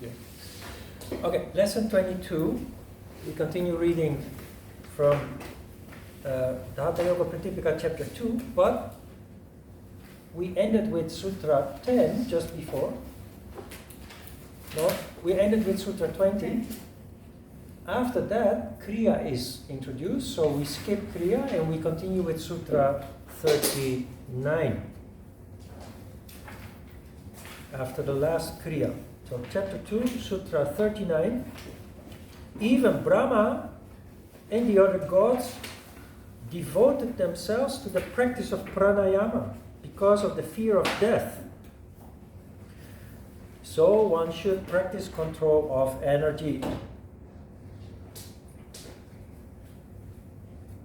Yeah. Okay, lesson 22. We continue reading from the Hatha Yoga Pradipika chapter 2, but we ended with Sutra 10 just before. No, we ended with Sutra 20. After that, Kriya is introduced, so we skip Kriya and we continue with Sutra 39. After the last Kriya. So chapter 2, Sutra 39. Even Brahma and the other gods devoted themselves to the practice of pranayama because of the fear of death. So one should practice control of energy.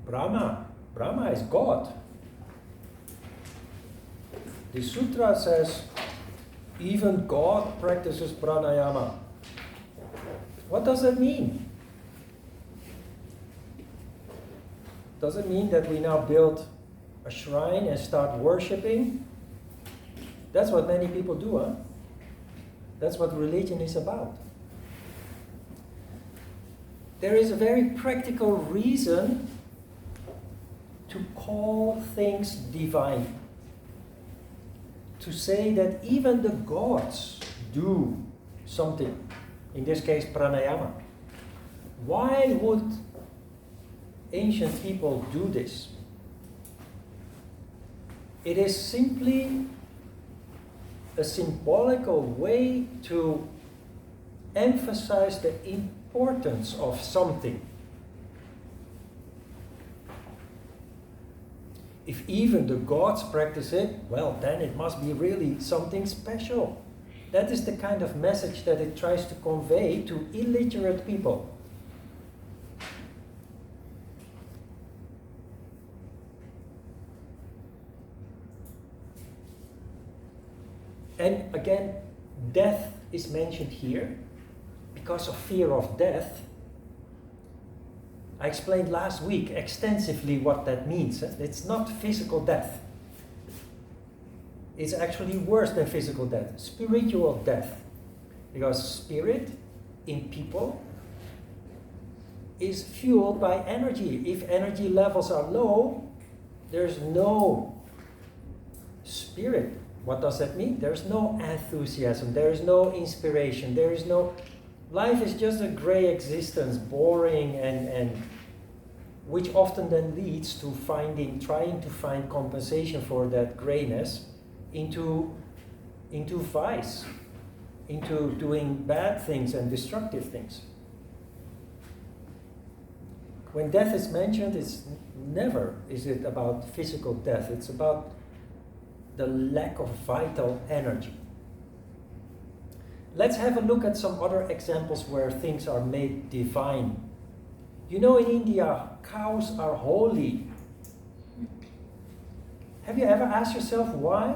Brahma is God. The sutra says, even God practices pranayama. What does that mean? Does it mean that we now build a shrine and start worshipping? That's what many people do, huh? That's what religion is about. There is a very practical reason to call things divine. To say that even the gods do something. In this case, pranayama. Why would ancient people do this? It is simply a symbolical way to emphasize the importance of something. If even the gods practice it, well, then it must be really something special. That is the kind of message that it tries to convey to illiterate people. And again, death is mentioned here because of fear of death. I explained last week extensively what that means. It's not physical death. It's actually worse than physical death, spiritual death. Because spirit in people is fueled by energy. If energy levels are low, there's no spirit. What does that mean? There's no enthusiasm, there is no inspiration, there is no... Life is just a gray existence, boring and which often then leads to trying to find compensation for that grayness into vice, into doing bad things and destructive things. When death is mentioned, it's never is it about physical death. It's about the lack of vital energy. Let's have a look at some other examples where things are made divine. You know, in India, cows are holy. Have you ever asked yourself why?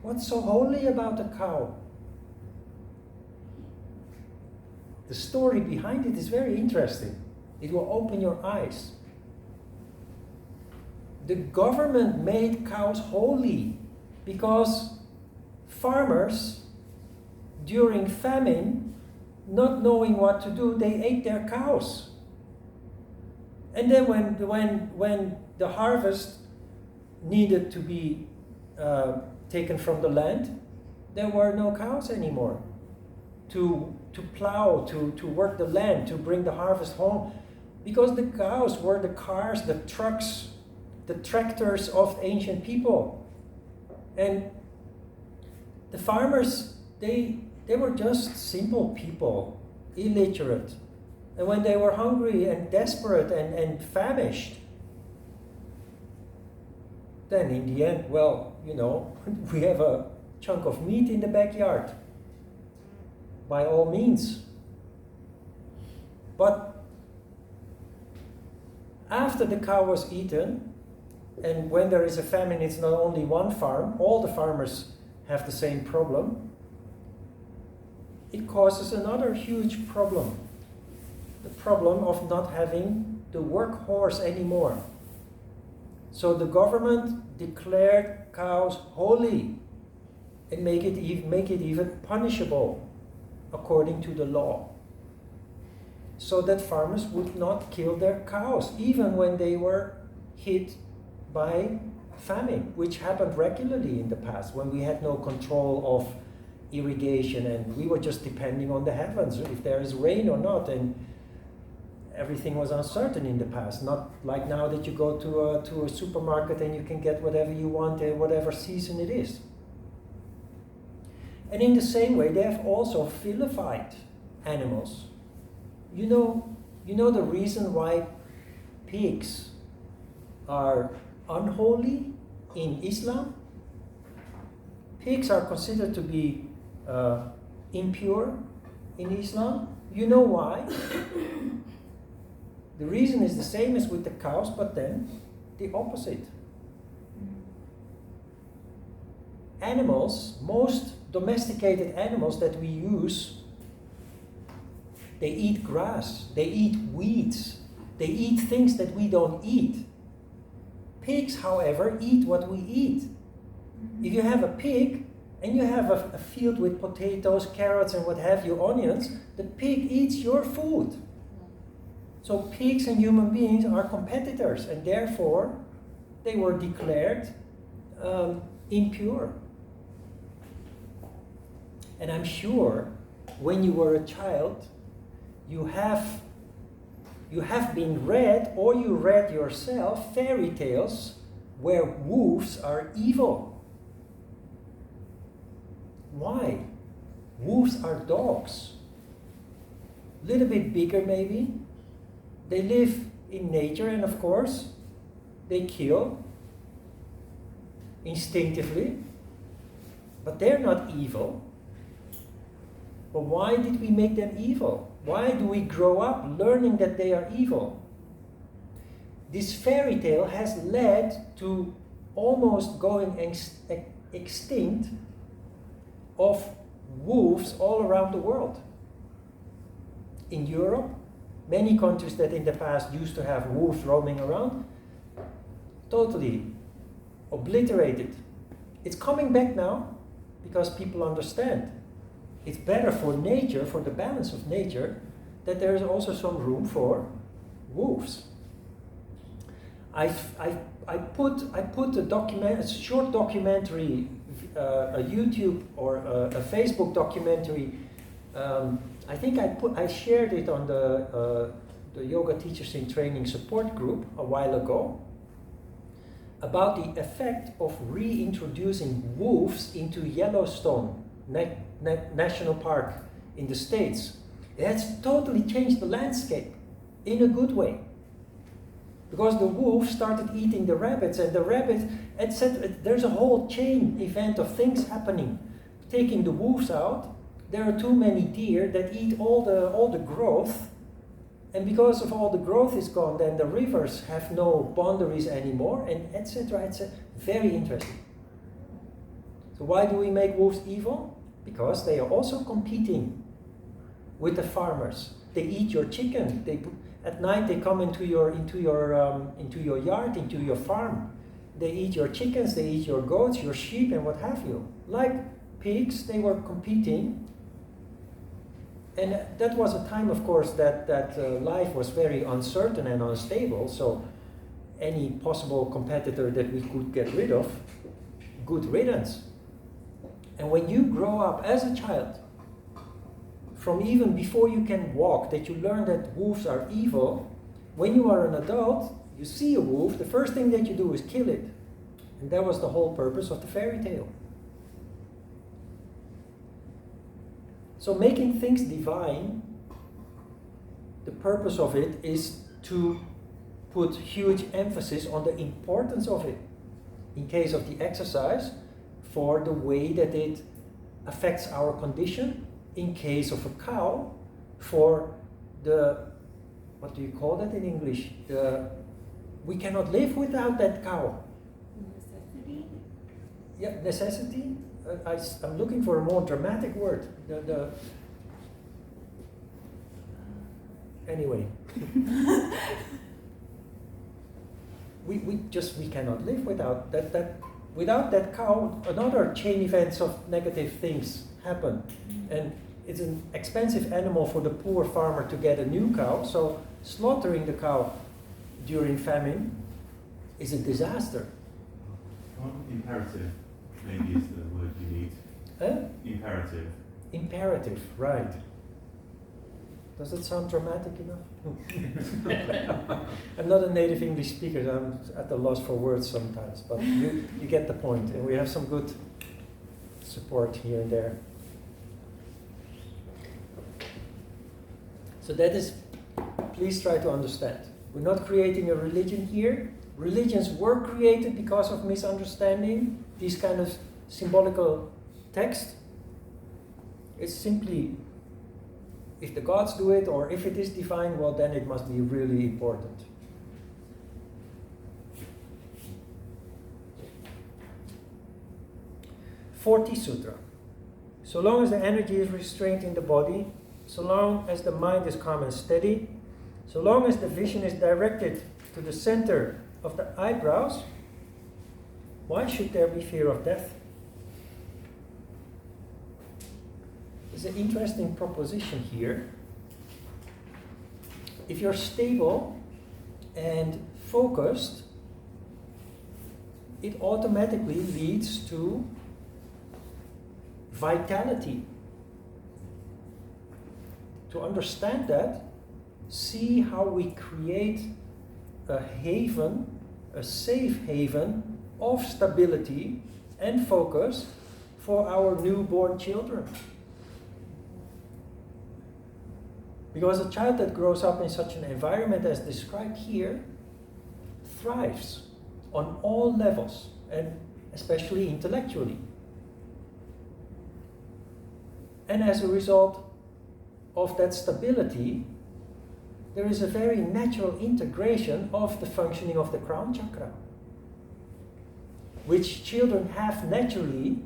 What's so holy about a cow? The story behind it is very interesting. It will open your eyes. The government made cows holy because farmers, during famine, not knowing what to do, they ate their cows. And then when the harvest needed to be taken from the land, there were no cows anymore to plow, to work the land, to bring the harvest home. Because the cows were the cars, the trucks, the tractors of ancient people. And the farmers, they were just simple people, illiterate. And when they were hungry and desperate and famished, then in the end, well, you know, we have a chunk of meat in the backyard. By all means. But after the cow was eaten, and when there is a famine, it's not only one farm, all the farmers have the same problem. It causes another huge problem. The problem of not having the workhorse anymore. So the government declared cows holy. and make it even punishable according to the law, so that farmers would not kill their cows even when they were hit by famine, which happened regularly in the past when we had no control of irrigation and we were just depending on the heavens if there is rain or not, and everything was uncertain in the past, not like now that you go to a supermarket and you can get whatever you want in whatever season it is. And in the same way, they have also vilified animals. You know the reason why pigs are unholy in Islam? Pigs are considered to be impure in Islam. You know why? The reason is the same as with the cows, but then the opposite. Animals, most domesticated animals that we use, they eat grass, they eat weeds, they eat things that we don't eat. Pigs, however, eat what we eat. If you have a pig and you have a field with potatoes, carrots, and what have you, onions, the pig eats your food. So pigs and human beings are competitors, and therefore they were declared impure. And I'm sure when you were a child, you have been read, or you read yourself, fairy tales where wolves are evil. Why? Wolves are dogs. A little bit bigger maybe. They live in nature, and of course, they kill instinctively, but they're not evil. But why did we make them evil? Why do we grow up learning that they are evil? This fairy tale has led to almost going extinct of wolves all around the world. In Europe, many countries that in the past used to have wolves roaming around, totally obliterated. It's coming back now because people understand. It's better for nature, for the balance of nature, that there is also some room for wolves. I put a short documentary, a YouTube or a Facebook documentary. I think I shared it on the Yoga Teachers in Training support group a while ago, about the effect of reintroducing wolves into Yellowstone National Park in the States. It has totally changed the landscape in a good way. Because the wolves started eating the rabbits, and the rabbits, etc. There's a whole chain event of things happening. Taking the wolves out, there are too many deer that eat all the growth, and because of all the growth is gone, then the rivers have no boundaries anymore, and etc. etc. Very interesting. So why do we make wolves evil? Because they are also competing with the farmers. They eat your chicken. At night they come into your yard, into your farm. They eat your chickens, they eat your goats, your sheep, and what have you. Like pigs, they were competing. And that was a time, of course, that life was very uncertain and unstable. So any possible competitor that we could get rid of, good riddance. And when you grow up as a child, from even before you can walk, that you learn that wolves are evil, when you are an adult, you see a wolf, the first thing that you do is kill it. And that was the whole purpose of the fairy tale. So making things divine, the purpose of it is to put huge emphasis on the importance of it. In case of the exercise, for the way that it affects our condition. In case of a cow, for the, what do you call that in English? We cannot live without that cow. Necessity? Yeah, necessity. I'm looking for a more dramatic word. Anyway. we cannot live without that. without that cow, another chain events of negative things happen. And it's an expensive animal for the poor farmer to get a new cow, so slaughtering the cow during famine is a disaster. Imperative, maybe is the word you need. Imperative. Imperative, right. Does it sound dramatic enough? I'm not a native English speaker, so I'm at a loss for words sometimes, but you get the point, and we have some good support here and there. So that is, please try to understand. We're not creating a religion here. Religions were created because of misunderstanding these kind of symbolical text. It's simply, if the gods do it, or if it is divine, well, then it must be really important. Fourth Sutra. So long as the energy is restrained in the body, so long as the mind is calm and steady, so long as the vision is directed to the center of the eyebrows, why should there be fear of death? There's an interesting proposition here. If you're stable and focused, it automatically leads to vitality. To understand that, see how we create a haven, a safe haven of stability and focus for our newborn children. Because a child that grows up in such an environment as described here thrives on all levels, and especially intellectually. And as a result of that stability, there is a very natural integration of the functioning of the crown chakra, which children have naturally,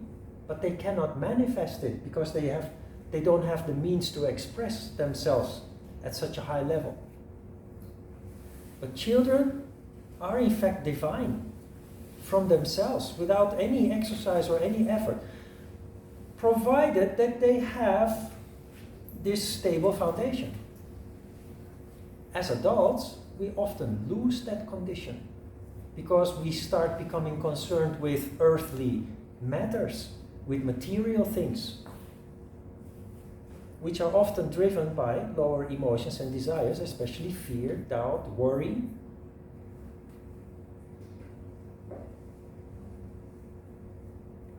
but they cannot manifest it because they don't have the means to express themselves at such a high level. But children are in fact divine from themselves without any exercise or any effort, provided that they have this stable foundation. As adults, we often lose that condition because we start becoming concerned with earthly matters, with material things, which are often driven by lower emotions and desires, especially fear, doubt, worry.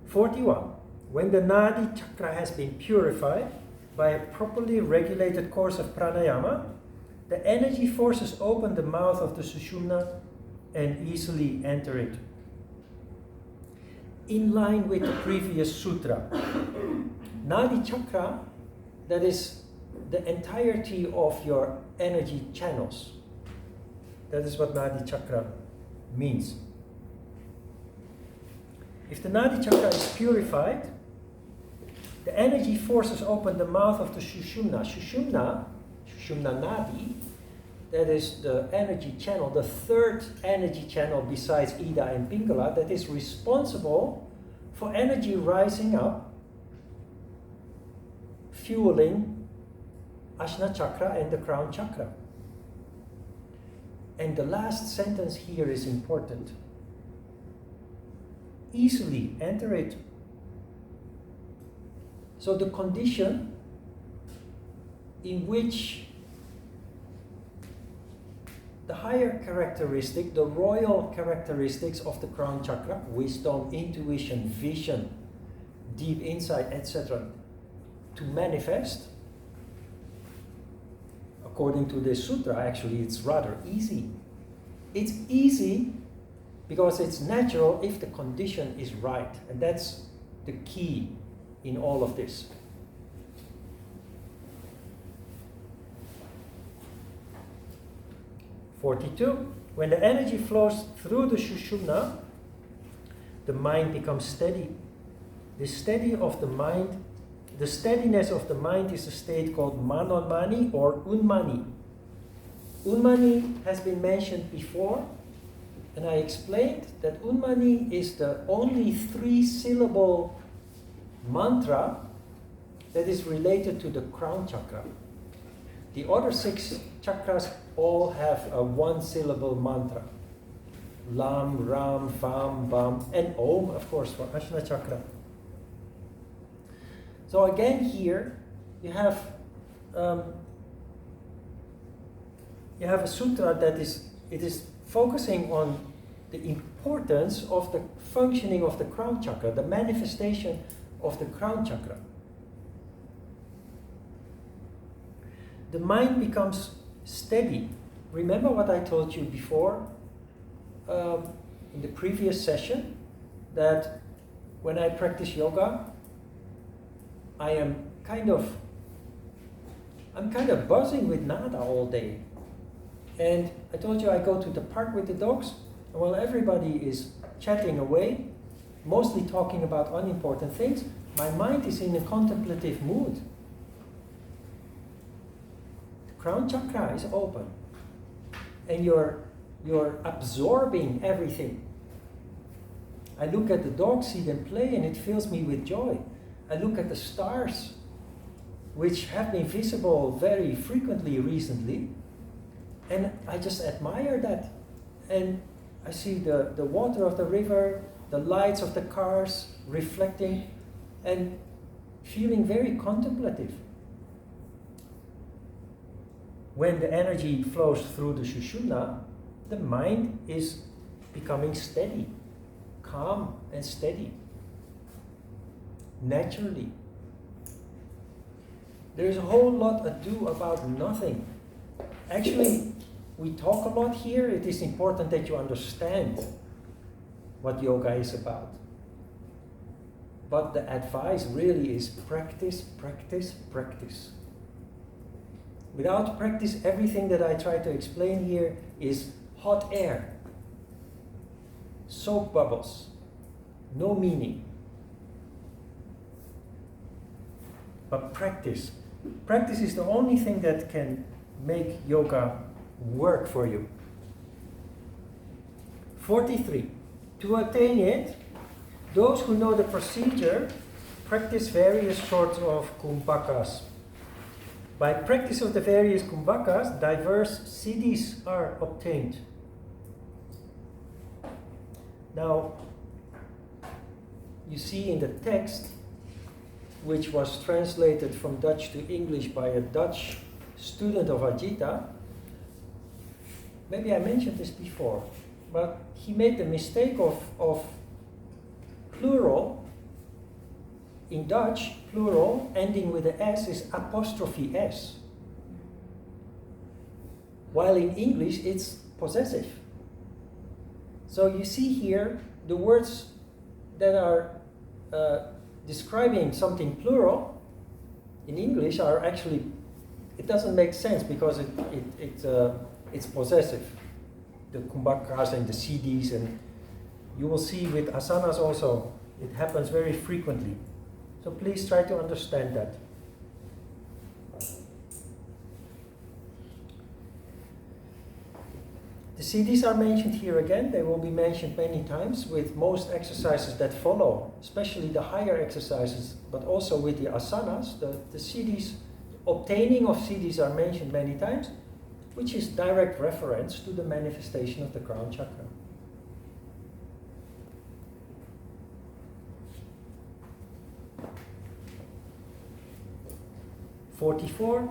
"41. When the Nadi chakra has been purified by a properly regulated course of pranayama, the energy forces open the mouth of the sushumna and easily enter it." In line with the previous sutra, Nadi chakra, that is the entirety of your energy channels. That is what Nadi chakra means. If the Nadi chakra is purified, the energy forces open the mouth of the Sushumna. Sushumna Nadi, that is the energy channel, the third energy channel besides Ida and Pingala, that is responsible for energy rising up, fueling Ajna chakra and the crown chakra. And the last sentence here is important. Easily enter it. So the condition in which the higher characteristic, the royal characteristics of the crown chakra, wisdom, intuition, vision, deep insight, etc., to manifest, according to this sutra, actually it's rather easy. It's easy because it's natural if the condition is right, and that's the key in all of this. "42. When the energy flows through the Sushumna, the mind becomes steady. The steadiness of the mind is a state called Manonmani or Unmani. Unmani has been mentioned before. And I explained that Unmani is the only 3-syllable mantra that is related to the crown chakra. The other 6 chakras all have a 1-syllable mantra. Lam, Ram, Vam, Bam, and Om, of course, for Ajna chakra. So again here, you have a sutra that is focusing on the importance of the functioning of the crown chakra, the manifestation of the crown chakra. The mind becomes steady. Remember what I told you before in the previous session, that when I practice yoga, I'm kind of buzzing with nada all day. And I told you I go to the park with the dogs, and while everybody is chatting away, mostly talking about unimportant things, my mind is in a contemplative mood. The crown chakra is open, and you're absorbing everything. I look at the dogs, see them play, and it fills me with joy. I look at the stars, which have been visible very frequently recently, and I just admire that. And I see the water of the river, the lights of the cars reflecting, and feeling very contemplative. When the energy flows through the Sushumna, the mind is becoming steady, calm and steady, naturally. There's a whole lot ado about nothing. Actually, we talk a lot here. It is important that you understand what yoga is about. But the advice really is practice, practice, practice. Without practice, everything that I try to explain here is hot air, soap bubbles, no meaning. But practice. Practice is the only thing that can make yoga work for you. 43. To attain it, those who know the procedure practice various sorts of kumbhakas. By practice of the various kumbhakas, diverse siddhis are obtained. Now, you see in the text, which was translated from Dutch to English by a Dutch student of Ajita, maybe I mentioned this before, but he made the mistake of plural. In Dutch, plural ending with a S is apostrophe S, while in English it's possessive. So you see here the words that are describing something plural in English are actually, it doesn't make sense because it's possessive. The kumbhakas and the siddhis, and you will see with asanas also, it happens very frequently. So please try to understand that. The siddhis are mentioned here again. They will be mentioned many times with most exercises that follow, especially the higher exercises, but also with the asanas. The siddhis, obtaining of siddhis are mentioned many times, which is direct reference to the manifestation of the crown chakra. (44).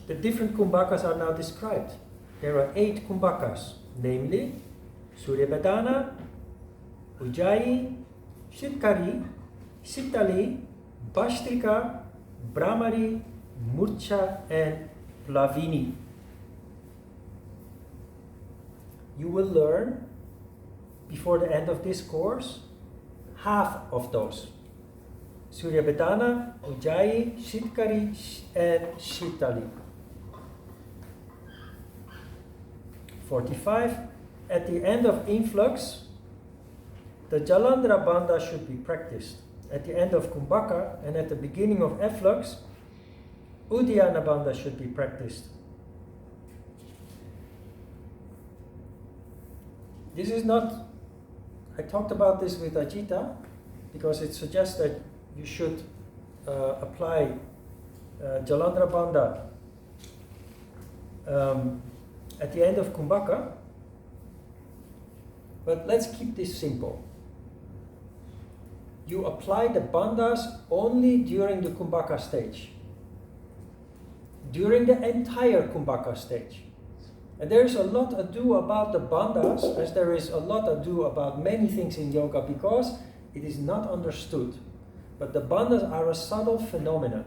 The different kumbhakas are now described. There are 8 kumbhakas, namely Suryabhadana, Ujjayi, Shitkari, Sitali, Bhastrika, Brahmari, Murcha, and Plavini. You will learn, before the end of this course, half of those. Suryabhadana, Ujjayi, Shitkari, and Shitali. 45. At the end of influx, the Jalandhara Bandha should be practiced. At the end of Kumbhaka and at the beginning of efflux, Uddiyana Bandha should be practiced. This is not, I talked about this with Ajita, because it suggests that you should apply Jalandhara Bandha at the end of Kumbhaka. But let's keep this simple. You apply the bandhas only during the Kumbhaka stage. During the entire Kumbhaka stage. And there is a lot ado about the bandhas, as there is a lot ado about many things in yoga, because it is not understood. But the bandhas are a subtle phenomenon.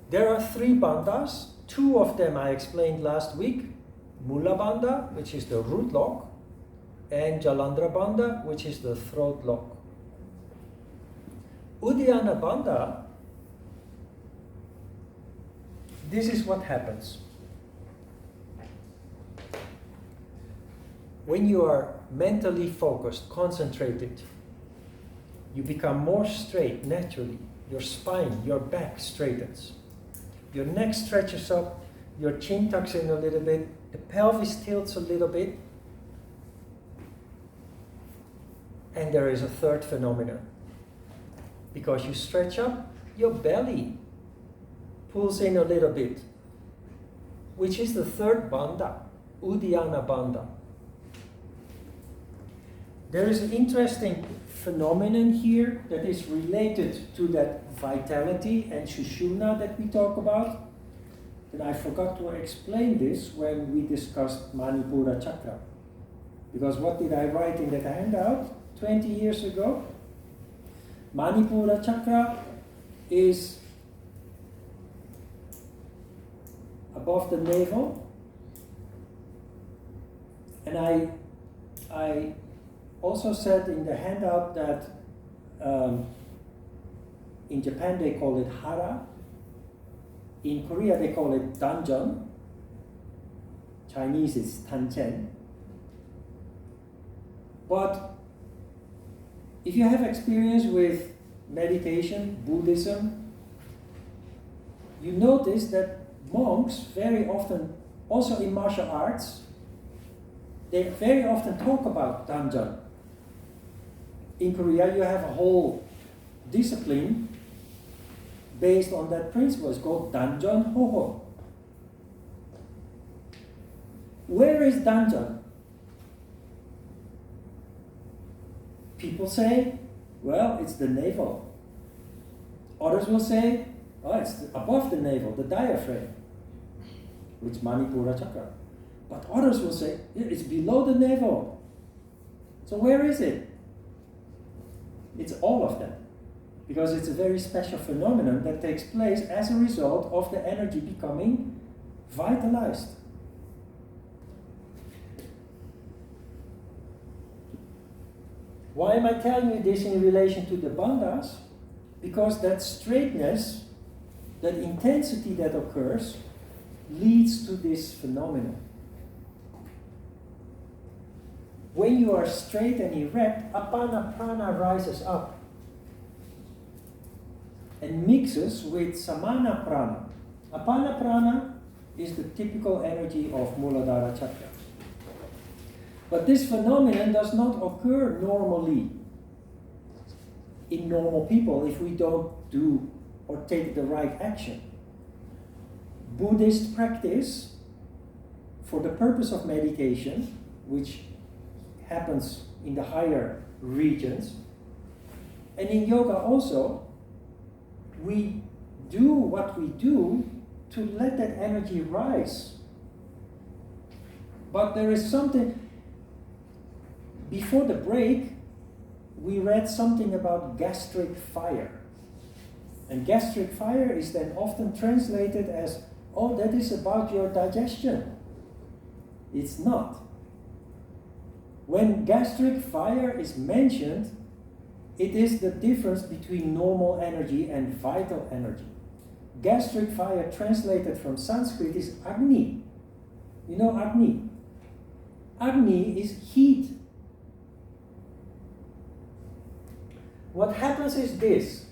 There are 3 bandhas. 2 of them I explained last week. Mula Bandha, which is the root lock, and Jalandhara Bandha, which is the throat lock. Uddiyana Bandha, this is what happens. When you are mentally focused, concentrated, you become more straight naturally. Your spine, your back straightens. Your neck stretches up, your chin tucks in a little bit, the pelvis tilts a little bit. And there is a third phenomenon. Because you stretch up, your belly pulls in a little bit, which is the third bandha, Uddiyana Bandha. There is an interesting phenomenon here that is related to that vitality and Sushumna that we talk about. And I forgot to explain this when we discussed Manipura Chakra. Because what did I write in that handout 20 years ago? Manipura Chakra is above the navel. And I also said in the handout that in Japan they call it hara. In Korea they call it danjan. Chinese is tanchen. But if you have experience with meditation, Buddhism, you notice that monks very often, also in martial arts, they very often talk about danjan. In Korea you have a whole discipline based on that principle. It's called danjan hoho. Where is danjan? People say, well, it's the navel. Others will say, oh, it's above the navel, the diaphragm, which is Manipura Chakra. But others will say, it's below the navel. So where is it? It's all of them. Because it's a very special phenomenon that takes place as a result of the energy becoming vitalized. Why am I telling you this in relation to the bandhas? Because that straightness, that intensity that occurs, leads to this phenomenon. When you are straight and erect, apana prana rises up and mixes with samana prana. Apana prana is the typical energy of Muladhara Chakra. But this phenomenon does not occur normally in normal people if we don't do or take the right action. Buddhist practice, for the purpose of meditation, which happens in the higher regions, and in yoga also, we do what we do to let that energy rise. But there is something. Before the break, we read something about gastric fire. And gastric fire is then often translated as, oh, that is about your digestion. It's not. When gastric fire is mentioned, it is the difference between normal energy and vital energy. Gastric fire translated from Sanskrit is Agni. You know Agni? Agni is heat. What happens is this.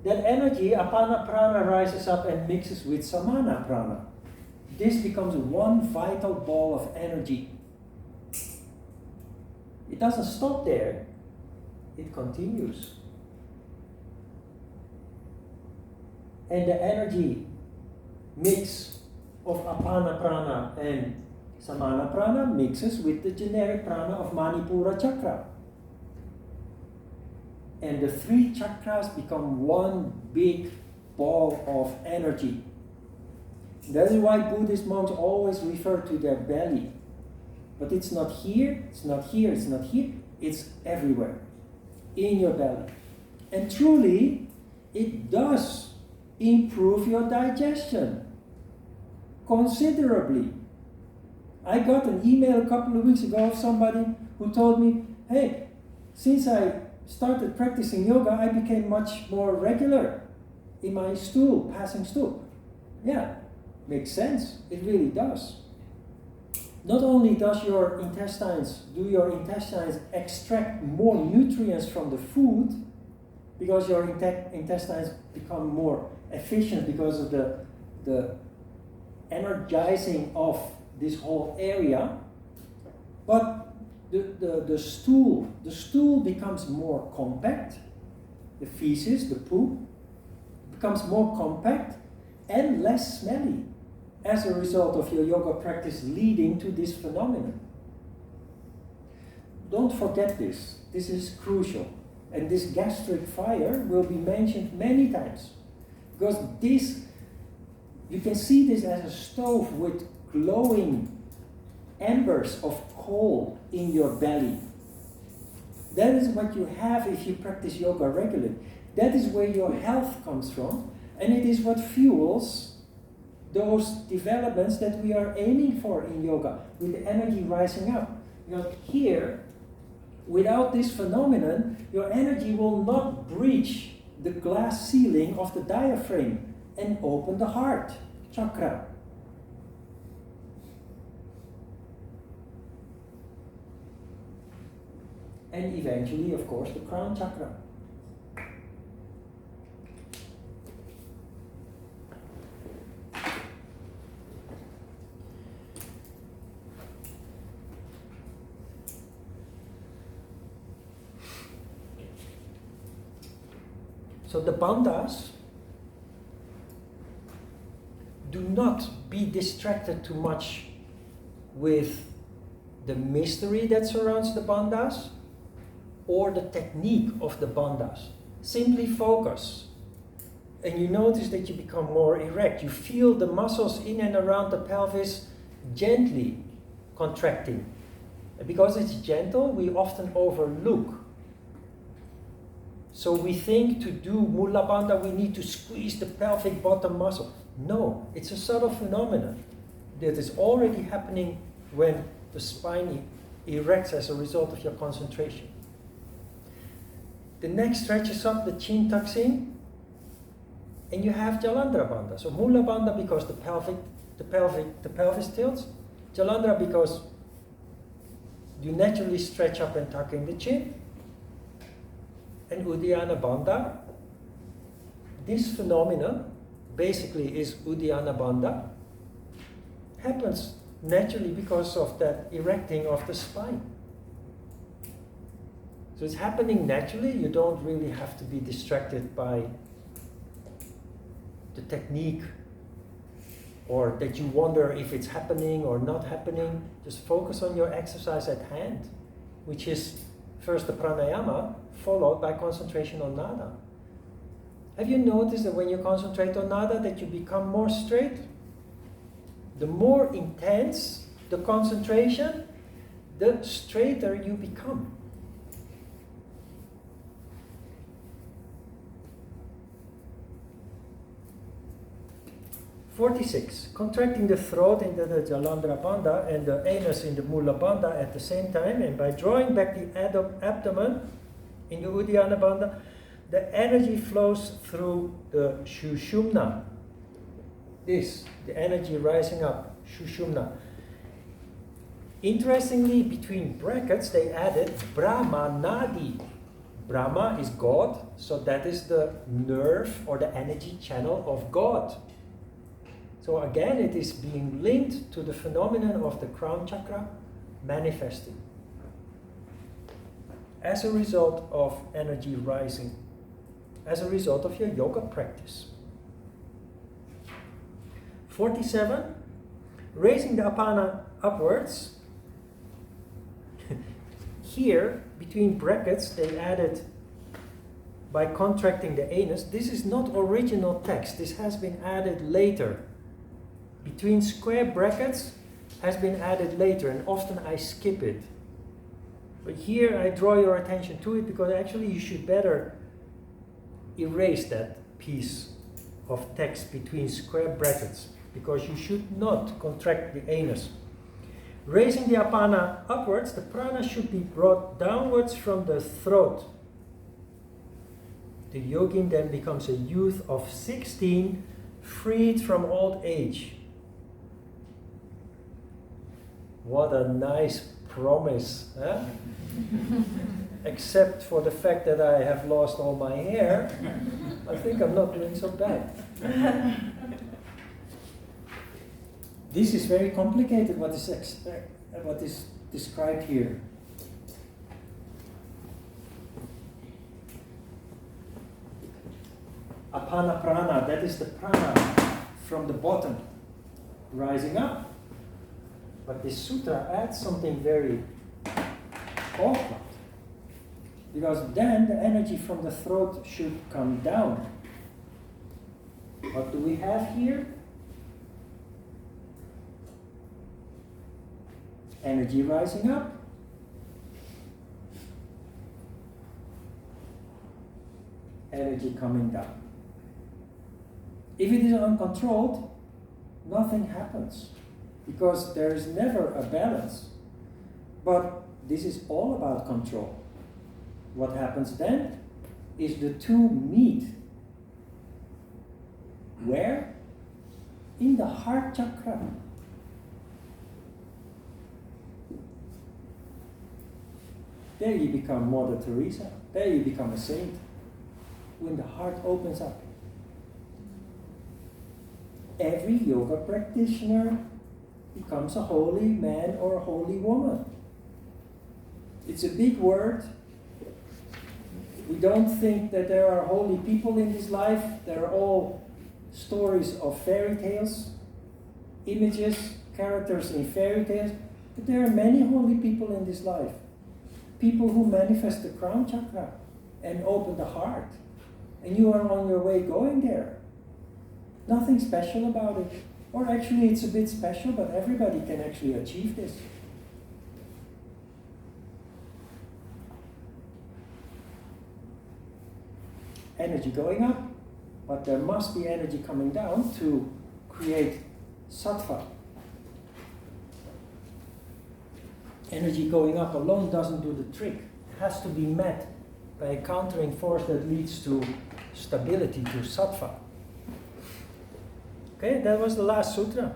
That energy, apana prana, rises up and mixes with samana prana. this becomes one vital ball of energy. It doesn't stop there, it continues. And the energy mix of apana prana and samana prana mixes with the generic prana of Manipura chakra. And the three chakras become one big ball of energy. That is why Buddhist monks always refer to their belly. But it's not here, it's not here, it's not here, it's everywhere. In your belly. And truly, it does improve your digestion considerably. I got an email a couple of weeks ago of somebody who told me, hey, since I started practicing yoga, I became much more regular in my stool, passing stool. Yeah, makes sense. It really does. Not only does your intestines extract more nutrients from the food, because your intestines become more efficient because of the energizing of this whole area, but the stool becomes more compact. The feces, the poop, becomes more compact and less smelly as a result of your yoga practice leading to this phenomenon. Don't forget this. This is crucial. And this gastric fire will be mentioned many times. Because this, you can see this as a stove with glowing embers of coal in your belly. That is what you have if you practice yoga regularly. That is where your health comes from, and it is what fuels those developments that we are aiming for in yoga, with the energy rising up. Because here, without this phenomenon, your energy will not breach the glass ceiling of the diaphragm and open the heart chakra. And eventually, of course, the crown chakra. So the bandhas, do not be distracted too much with the mystery that surrounds the bandhas or the technique of the bandhas. Simply focus. And you notice that you become more erect. You feel the muscles in and around the pelvis gently contracting. And because it's gentle, we often overlook. So we think to do Mula Bandha, we need to squeeze the pelvic bottom muscle. No, it's a subtle phenomenon that is already happening when the spine erects as a result of your concentration. The neck stretches up, the chin tucks in, and you have Jalandhara Bandha. So Mula Bandha because the pelvis tilts. Jalandhara because you naturally stretch up and tuck in the chin. And Uddiyana Bandha, this phenomenon basically is Uddiyana Bandha, happens naturally because of that erecting of the spine. So it's happening naturally. You don't really have to be distracted by the technique or that you wonder if it's happening or not happening. Just focus on your exercise at hand, which is first the pranayama, followed by concentration on nada. Have you noticed that when you concentrate on nada that you become more straight? The more intense the concentration, the straighter you become. (46) Contracting the throat in the Jalandhara Bandha and the anus in the Mula Bandha at the same time, and by drawing back the abdomen in the Uddiyana Bandha, the energy flows through the Shushumna. The energy rising up, Shushumna. Interestingly, between brackets, they added Brahma Nadi. Brahma is God, so that is the nerve or the energy channel of God. So again, it is being linked to the phenomenon of the crown chakra manifesting as a result of energy rising, as a result of your yoga practice. 47, raising the apana upwards. Here, between brackets, they added by contracting the anus. This is not original text. This has been added later. Between square brackets has been added later, and often I skip it. But here I draw your attention to it because actually you should better erase that piece of text between square brackets, because you should not contract the anus. Raising the apana upwards, the prana should be brought downwards from the throat. The yogin then becomes a youth of 16, freed from old age. What a nice promise, huh? Except for the fact that I have lost all my hair, I think I'm not doing so bad. This is very complicated, what is described here. Apana prana, that is the prana from the bottom, rising up. But this sutra adds something very awkward. Because then the energy from the throat should come down. What do we have here? Energy rising up. Energy coming down. If it is uncontrolled, nothing happens, because there is never a balance. But this is all about control. What happens then is the two meet. Where? In the heart chakra. There you become Mother Teresa. There you become a saint. When the heart opens up. Every yoga practitioner becomes a holy man or a holy woman. It's a big word. We don't think that there are holy people in this life. They're all stories of fairy tales, images, characters in fairy tales. But there are many holy people in this life. People who manifest the crown chakra and open the heart. And you are on your way going there. Nothing special about it. Or actually it's a bit special, but everybody can actually achieve this. Energy going up, but there must be energy coming down to create sattva. Energy going up alone doesn't do the trick. It has to be met by a countering force that leads to stability, to sattva. Okay, that was the last sutra.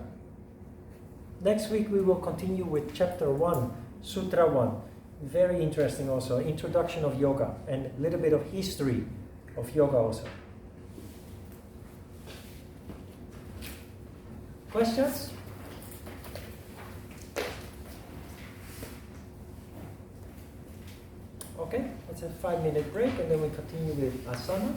Next week we will continue with chapter 1, sutra 1. Very interesting also, introduction of yoga and a little bit of history of yoga also. Questions? Okay, let's have a 5-minute break and then we continue with asana.